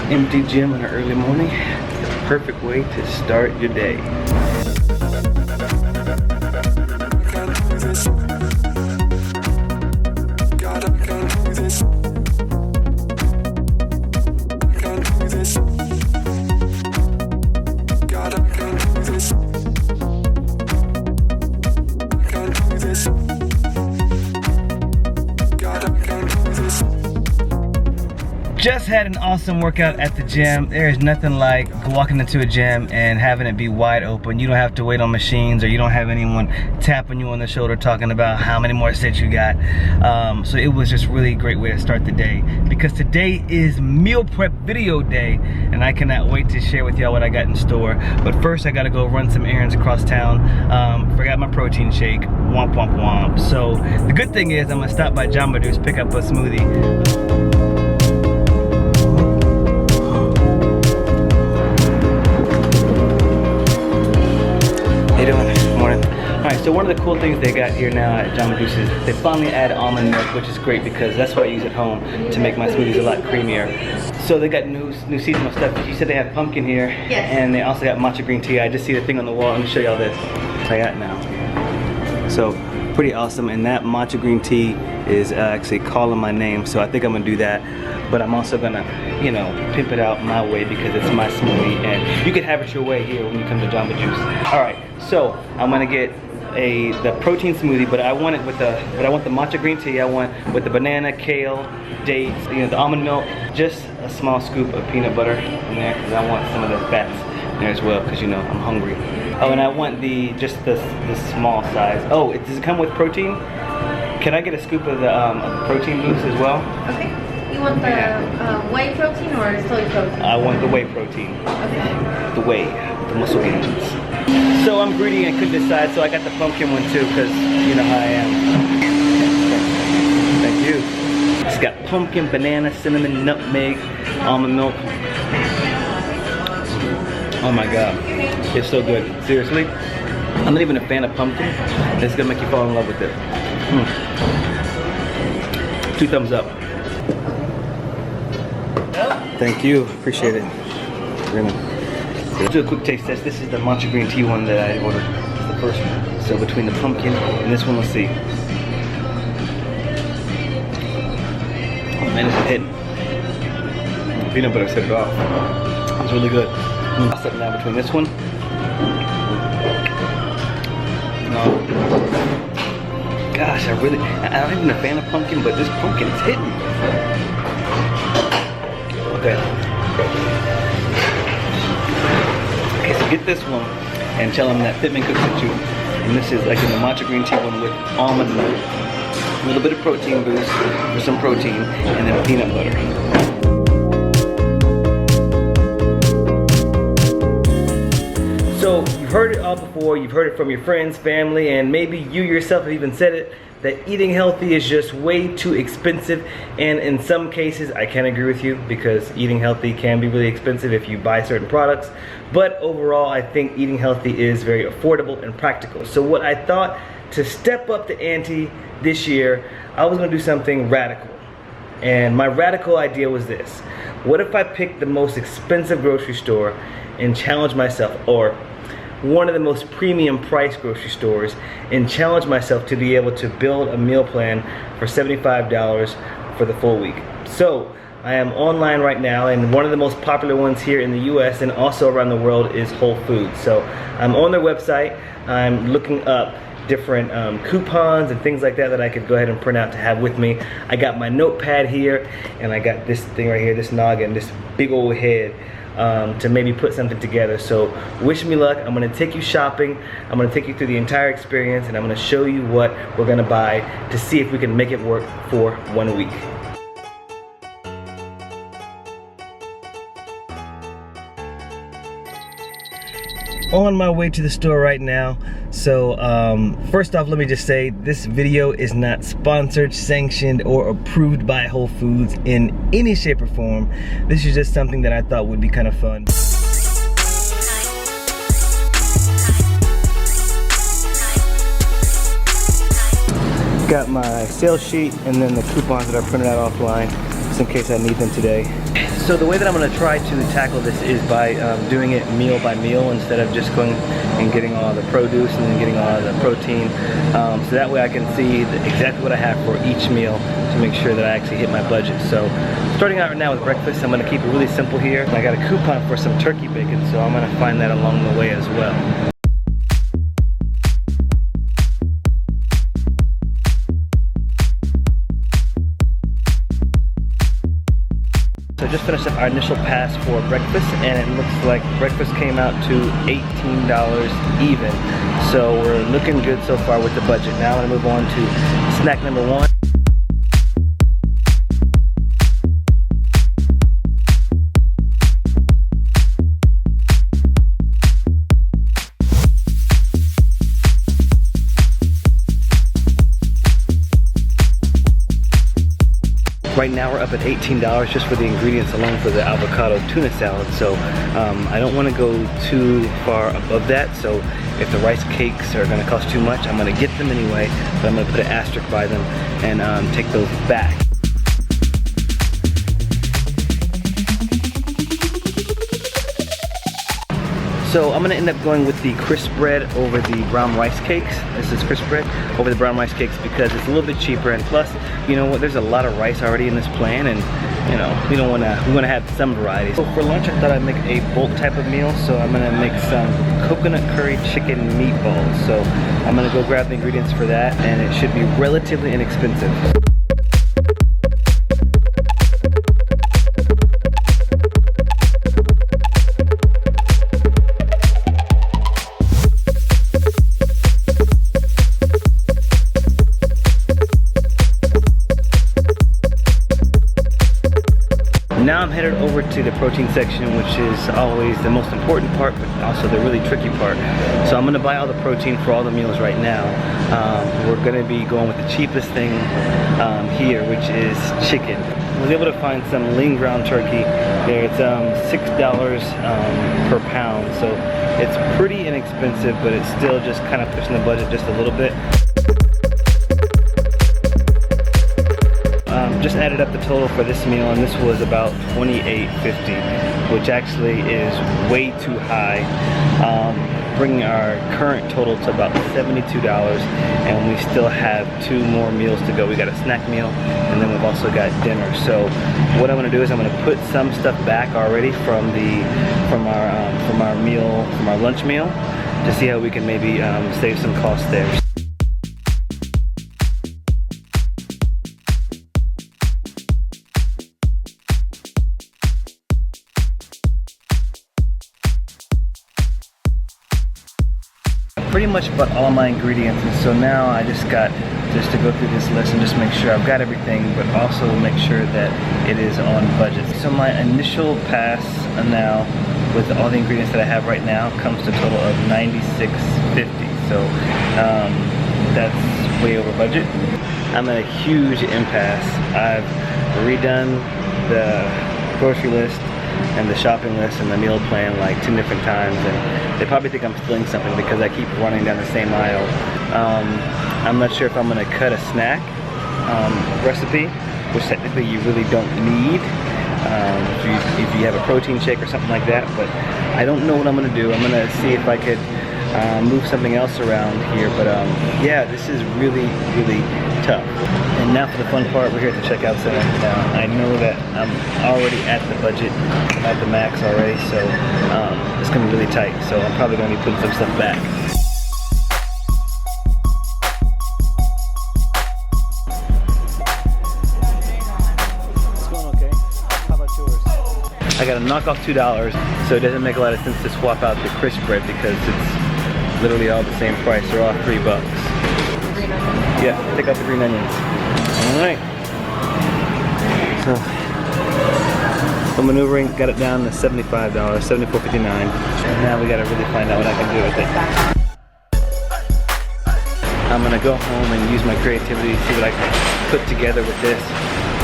Empty gym in the early morning, the perfect way to start your day. Just had an awesome workout at the gym. There is nothing like walking into a gym and having it be wide open. You don't have to wait on machines, or you don't have anyone tapping you on the shoulder talking about how many more sets you got. So it was just really a great way to start the day, because today is meal prep video day and I cannot wait to share with y'all what I got in store. But first I gotta go run some errands across town. Forgot my protein shake. Womp womp womp. So the good thing is I'm gonna stop by Jamba Juice, pick up a smoothie. Alright, so one of the cool things they got here now at Jamba Juice is they finally add almond milk, which is great because that's what I use at home to make my smoothies a lot creamier. So they got new seasonal stuff. You said they have pumpkin here, yes, and they also got matcha green tea. I just see the thing on the wall. Let me show y'all this. I got now. So pretty awesome, and that matcha green tea is actually calling my name, so I think I'm gonna do that. But I'm also gonna, you know, pimp it out my way because it's my smoothie, and you can have it your way here when you come to Jamba Juice. All right, so I'm gonna get the protein smoothie, but I want it with the matcha green tea. I want with the banana, kale, dates, you know, the almond milk, just a small scoop of peanut butter in there because I want some of the fats in there as well, because you know I'm hungry. Oh, and I want just the small size. Oh, does it come with protein? Can I get a scoop of the protein boost as well? Okay. You want the whey protein or soy protein? I want the whey protein. Okay. The whey, the muscle gains. So I'm greedy and couldn't decide, so I got the pumpkin one too, because you know how I am. Thank you. It's got pumpkin, banana, cinnamon, nutmeg, almond milk. Oh my god, it's so good. Seriously, I'm not even a fan of pumpkin. It's gonna make you fall in love with it. 2 thumbs up. Thank you, appreciate it. Let's do a quick taste test. This is the matcha green tea one that I ordered. It's the first one. So between the pumpkin and this one, let's see. Oh man, it's hitting. The peanut butter set it off. It's really good. I'll set it now between this one. Gosh, I'm not even a fan of pumpkin, but this pumpkin is hitting. Okay. Okay, so get this one and tell them that fitmencook sent you. And this is like in the matcha green tea one with almond milk, a little bit of protein boost for some protein, and then peanut butter. So you've heard it all before. You've heard it from your friends, family, and maybe you yourself have even said it, that eating healthy is just way too expensive. And in some cases, I can agree with you, because eating healthy can be really expensive if you buy certain products. But overall, I think eating healthy is very affordable and practical. So what I thought, to step up the ante this year, I was gonna do something radical. And my radical idea was this. What if I picked the most expensive grocery store and challenged myself, or one of the most premium price grocery stores, and challenge myself to be able to build a meal plan for $75 for the full week. So I am online right now, and one of the most popular ones here in the US and also around the world is Whole Foods. So I'm on their website. I'm looking up different coupons and things like that I could go ahead and print out to have with me. I got my notepad here, and I got this thing right here, this noggin, this big old head, to maybe put something together. So wish me luck. I'm gonna take you shopping. I'm gonna take you through the entire experience, and I'm gonna show you what we're gonna buy to see if we can make it work for 1 week. On my way to the store right now. So first off, let me just say this video is not sponsored, sanctioned, or approved by Whole Foods in any shape or form. This is just something that I thought would be kind of fun. Got my sales sheet and then the coupons that I printed out offline. just in case I need them today. So the way that I'm going to try to tackle this is by doing it meal by meal instead of just going and getting all the produce and then getting all the protein. So that way I can see exactly what I have for each meal to make sure that I actually hit my budget. So starting out right now with breakfast, I'm going to keep it really simple here. I got a coupon for some turkey bacon, so I'm going to find that along the way as well. So I just finished up our initial pass for breakfast, and it looks like breakfast came out to $18 even. So we're looking good so far with the budget. Now I'm going to move on to snack number one. Right now we're up at $18 just for the ingredients alone for the avocado tuna salad. So I don't want to go too far above that. So if the rice cakes are going to cost too much, I'm going to get them anyway, but I'm going to put an asterisk by them and take those back. So I'm gonna end up going with the crisp bread over the brown rice cakes. This is crisp bread over the brown rice cakes because it's a little bit cheaper, and plus, you know what, there's a lot of rice already in this plan, and you know, we want to have some variety. So for lunch I thought I'd make a bulk type of meal, so I'm gonna make some coconut curry chicken meatballs. So I'm gonna go grab the ingredients for that, and it should be relatively inexpensive. Now I'm headed over to the protein section, which is always the most important part, but also the really tricky part. So I'm going to buy all the protein for all the meals right now. We're going to be going with the cheapest thing here, which is chicken. I was able to find some lean ground turkey there. It's $6 per pound, so it's pretty inexpensive, but it's still just kind of pushing the budget just a little bit. Just added up the total for this meal, and this was about $28.50, which actually is way too high, bringing our current total to about $72, and we still have 2 more meals to go. We got a snack meal, and then we've also got dinner. So what I'm going to do is I'm going to put some stuff back already from our lunch meal to see how we can maybe save some costs there. Pretty much bought all my ingredients, and so now I just got to go through this list and just make sure I've got everything, but also make sure that it is on budget. So my initial pass now with all the ingredients that I have right now comes to a total of $96.50. So that's way over budget. I'm at a huge impasse. I've redone the grocery list and the shopping list and the meal plan like 10 different times, and they probably think I'm stealing something because I keep running down the same aisle. I'm not sure if I'm going to cut a snack recipe, which technically you really don't need if you have a protein shake or something like that, but I don't know what I'm going to do. I'm going to see if I could move something else around here, but yeah, this is really tough. And now for the fun part, we're here at the checkout center. Now I know that I'm already at the budget, at the max already, so it's gonna be really tight, so I'm probably gonna be putting some stuff back. It's going okay. How about yours? I gotta knock off $2, so it doesn't make a lot of sense to swap out the crisp bread because it's literally all the same price. They're all $3. Yeah, take out the green onions. Alright. So, maneuvering, got it down to $75, $74.59. Now we gotta really find out what I can do with it. I'm gonna go home and use my creativity to see what I can put together with this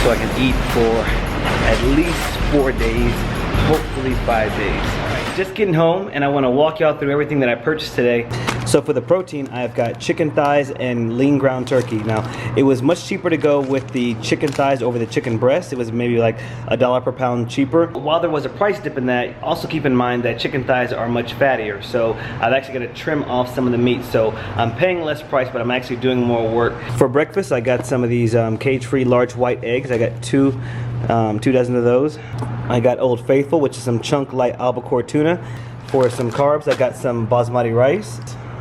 so I can eat for at least 4 days, hopefully 5 days. Just getting home, and I want to walk y'all through everything that I purchased today. So for the protein, I've got chicken thighs and lean ground turkey. Now, it was much cheaper to go with the chicken thighs over the chicken breast. It was maybe like $1 per pound cheaper. While there was a price dip in that, also keep in mind that chicken thighs are much fattier. So I've actually got to trim off some of the meat. So I'm paying less price, but I'm actually doing more work. For breakfast, I got some of these cage-free large white eggs. I got two dozen of those. I got Old Faithful, which is some chunk light albacore tuna. For some carbs, I got some basmati rice.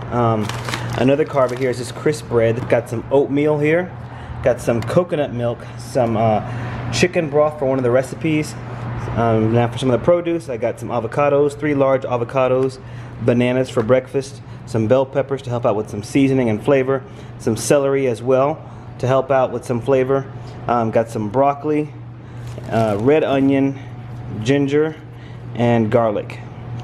Another carb here is this crisp bread. Got some oatmeal here. Got some coconut milk. Some chicken broth for one of the recipes. Now for some of the produce, I got some avocados, 3 large avocados, bananas for breakfast, some bell peppers to help out with some seasoning and flavor, some celery as well to help out with some flavor. Got some broccoli, red onion, ginger, and garlic.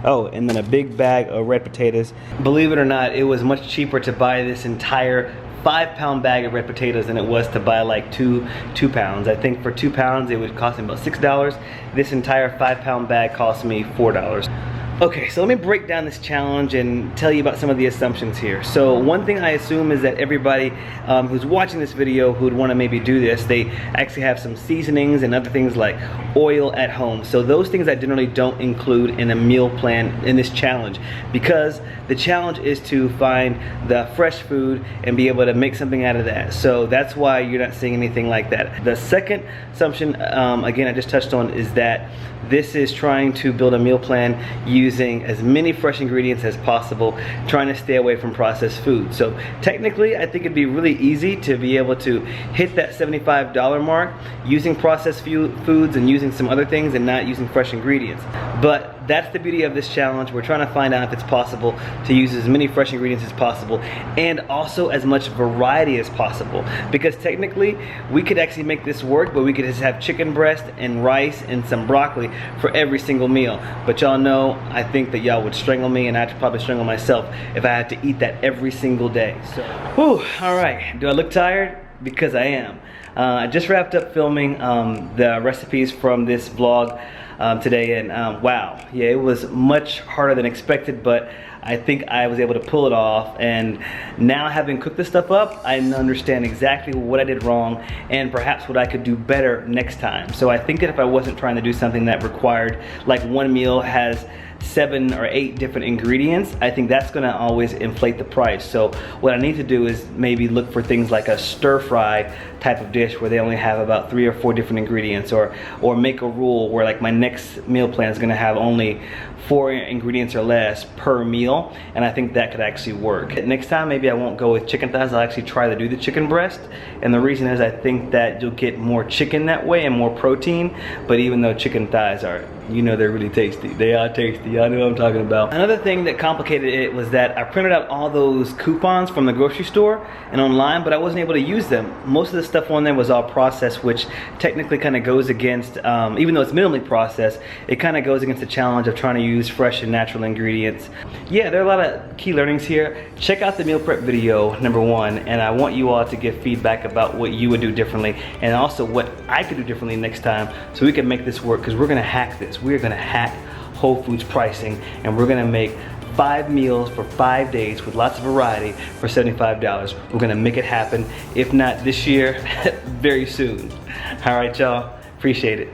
Oh, and then a big bag of red potatoes. Believe it or not, it was much cheaper to buy this entire 5-pound bag of red potatoes than it was to buy like two pounds. I think for 2 pounds it would cost me about $6. This entire 5-pound bag cost me $4. Okay, so let me break down this challenge and tell you about some of the assumptions here. So one thing I assume is that everybody who's watching this video who would want to maybe do this, they actually have some seasonings and other things like oil at home. So those things I generally don't include in a meal plan in this challenge, because the challenge is to find the fresh food and be able to make something out of that. So that's why you're not seeing anything like that. The second assumption, again, I just touched on, is that this is trying to build a meal plan using as many fresh ingredients as possible, trying to stay away from processed food. So technically, I think it'd be really easy to be able to hit that $75 mark using processed foods and using some other things and not using fresh ingredients. But that's the beauty of this challenge. We're trying to find out if it's possible to use as many fresh ingredients as possible and also as much variety as possible. Because technically, we could actually make this work, but we could just have chicken breast and rice and some broccoli for every single meal. But y'all know, I think that y'all would strangle me, and I'd probably strangle myself if I had to eat that every single day. So, whew, all right. Do I look tired? Because I am. I just wrapped up filming the recipes from this vlog today, and wow, yeah, it was much harder than expected, but I think I was able to pull it off. And now, having cooked this stuff up, I understand exactly what I did wrong and perhaps what I could do better next time. So I think that if I wasn't trying to do something that required, like one meal has 7 or 8 different ingredients, I think that's gonna always inflate the price. So what I need to do is maybe look for things like a stir fry type of dish where they only have about 3 or 4 different ingredients, or make a rule where like my next meal plan is gonna have only 4 ingredients or less per meal, and I think that could actually work. Next time, maybe I won't go with chicken thighs. I'll actually try to do the chicken breast, and the reason is I think that you'll get more chicken that way and more protein. But even though chicken thighs are, you know, they're really tasty. They are tasty. I know what I'm talking about. Another thing that complicated it was that I printed out all those coupons from the grocery store and online, but I wasn't able to use them. Most of the stuff on there was all processed, which technically kind of goes against, even though it's minimally processed, it kind of goes against the challenge of trying to use fresh and natural ingredients. Yeah, there are a lot of key learnings here. Check out the meal prep video, #1, and I want you all to give feedback about what you would do differently, and also what I could do differently next time, so we can make this work, because we're gonna hack this. We're gonna hack Whole Foods pricing, and we're gonna make 5 meals for 5 days with lots of variety for $75. We're gonna make it happen. If not this year, very soon. All right, y'all, appreciate it.